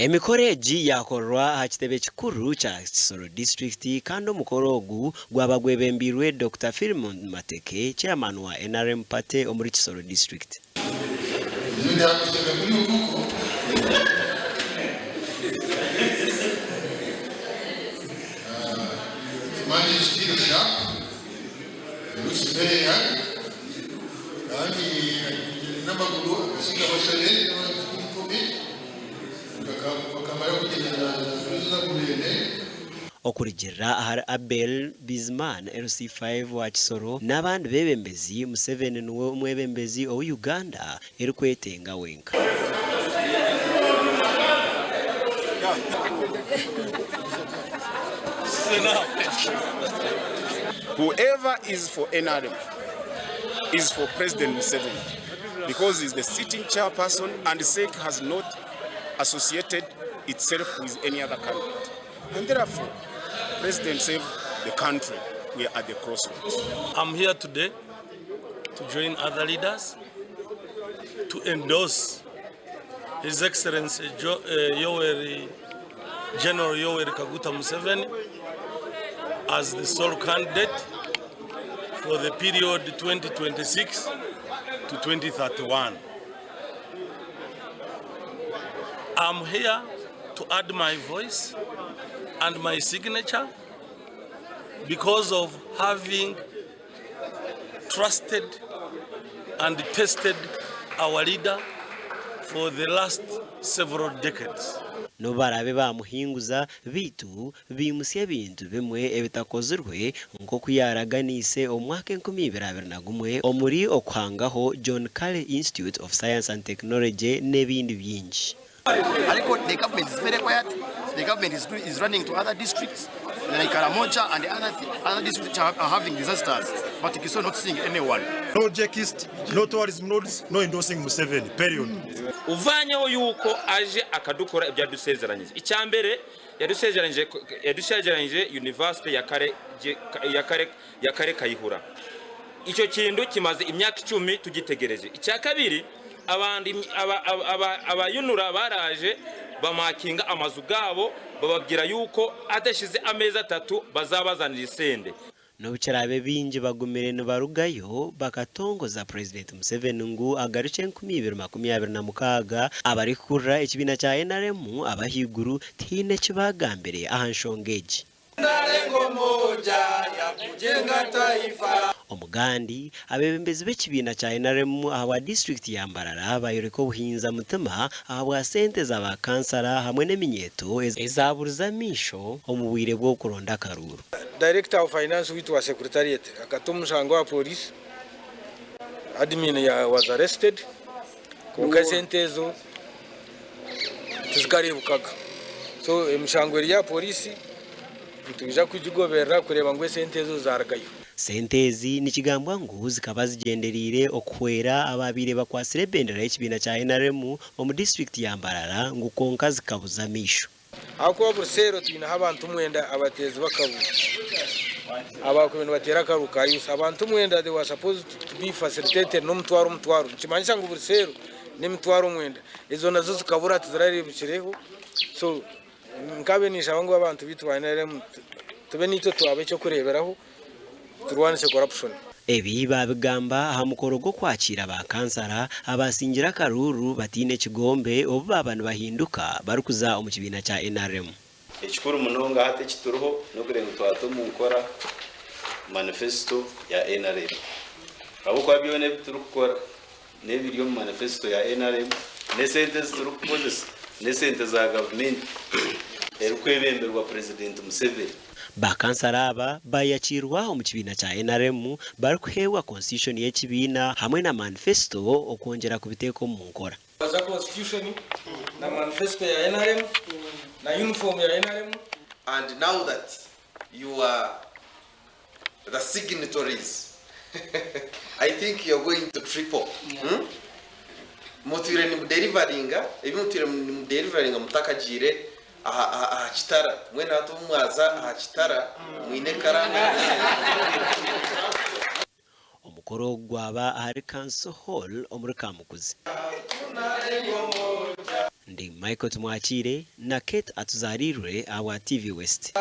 Emikoreji yakorwa hakitebe kikuru cha Kisoro district kandi omukoro ogu gwabagwebembirwe Dr. Philemon Mateke chairman wa NRM party omuri Kisoro district. Okurigirira ahari Abeebembezi LC5 wa Kisoro n'abandi bebembezi Museveni niwe umwebembezi o Uganda erikwetenga wenka. Whoever is for NRM is for President Museveni because he's the sitting chairperson and SEC has not associated itself with any other candidate. And therefore, President saved the country. We are at the crossroads. I'm here today to join other leaders to endorse His Excellency General Yoweri Museveni as the sole candidate for the period 2026 to 2031. I'm here to add my voice and my signature because of having trusted and tested our leader for the last several decades. No barabe bamuhinguza bitu bimusye bintu bimwe ebitakozerwe nko kuyaraganise omwaka 2021 omuri okwangaho John Carey Institute of Science and Technology nebindi byinshi. The government is very quiet. The government is running to other districts like Karamoja and other districts are having disasters, but Kisoro not seeing anyone. No Jekist, no tourism nodes, no endorsing Museveni, period. Uvanyeho yuko aje akadukora ibyadusezeranyije. Icyambere yadusezeranyije University ya Kare Kayihura. Icyo kintu kimaze imyaka 10 tugitegereje. Icyakabiri abandi abayunura baraje bamakinga amazu gabo bababwira yuko adashize amezi 3 bazabazanira isende. No bicarabe binje bagumire no barugayo bakatongoza President Museveni ngu agaruce 2026 abari kurra ekibina cya NRM abahiguru tine kibagambere ahanshongeje. Omugandi abebembezi b'ekibina cya NRM awa district ya Mbarara bayoreko buhinza mutima awa sente za bakansara hamwe n'eminyeto ezaburuza misho omubwire bwo kuronda karuru. Director of Finance witwa Secretariat akatumshango wa police admin was arrested kwa sente zo tuzikarebukaga. So emshango ya police tujja kujigobera kureba ngo sente zo zaragayo. Sentezi ni kigambwa ngo zikaba zigenderire okuhwera ababire bakwasire bendera y'ekibina cya NRM omu district ya Mbarara ngo konka zikabuza misho. Ako burusero twina abantu mwenda abatezi bakabu abakwenda batera karuka yusa abantu mwenda they were supposed to be facilitated no mutwaro kimanyisa ngo burusero ni mutwaro mwenda izo nazo zikabura tuzararebukireho. So nkabe nisha ngo abantu bitwa NRM tube nito twabe cyo kureberaho turwanise corruption. Ebi babigamba hamukoro go kwakira bakansara abasingira karuru batine kigombe obu abantu bahinduka barukuza omukibina cya NRM. Ekikuru munonga hate kituruho no kurenga twatomu gukora manifesto ya NRM. Abo kwa byone biturukora nebiriyo mu manifesto ya NRM ne sente zirukukozesa ne sente za government erikwebemberwa President Museveni. Bakansara aba bayakirwa omukibina cya NRM barikuhewa constitution y'ekibina hamwe na manifesto okongera kubiteko mu nkora. Baza constitution na manifesto ya NRM na uniform ya NRM, And now that you are the signatories, I think you're going to triple. Mutire ni deliveringa, mutire ni deliveringa mutakajire aha kitara mwena atumwaza aha kitara mwine karanga. Omukoro gwaba ahari Council Hall omuri Kamukuzi. ndi Michael Tumwachire na Kate Atuzarirwe awa TV West.